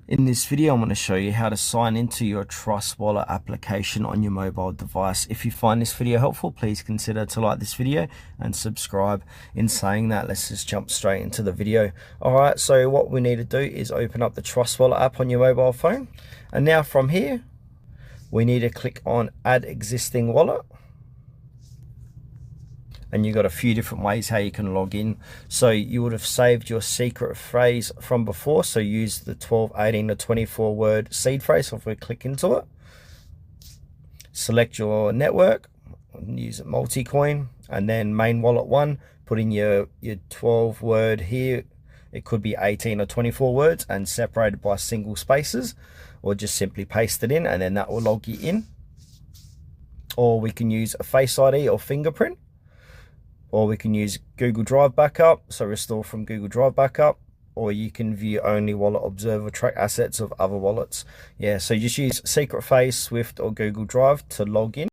In this video, I'm going to show you how to sign into your Trust Wallet application on your mobile device. If you find this video helpful, please consider to like this video and subscribe. In saying that, let's just jump straight into the video. Alright, so what we need to do is open up the Trust Wallet app on your mobile phone. And now from here, we need to click on Add Existing Wallet. And you've got a few different ways how you can log in. So you would have saved your secret phrase from before, so use the 12, 18 or 24 word seed phrase. So if we click into it, select your network and use Multicoin, and then main wallet 1, put in your 12 word here. It could be 18 or 24 words and separated by single spaces, or just simply paste it in and then that will log you in. Or we can use a Face ID or fingerprint. Or we can use Google Drive Backup, so restore from Google Drive Backup, or you can view only wallet, observe or track assets of other wallets. Yeah, so just use Secret Face, Swift or Google Drive to log in.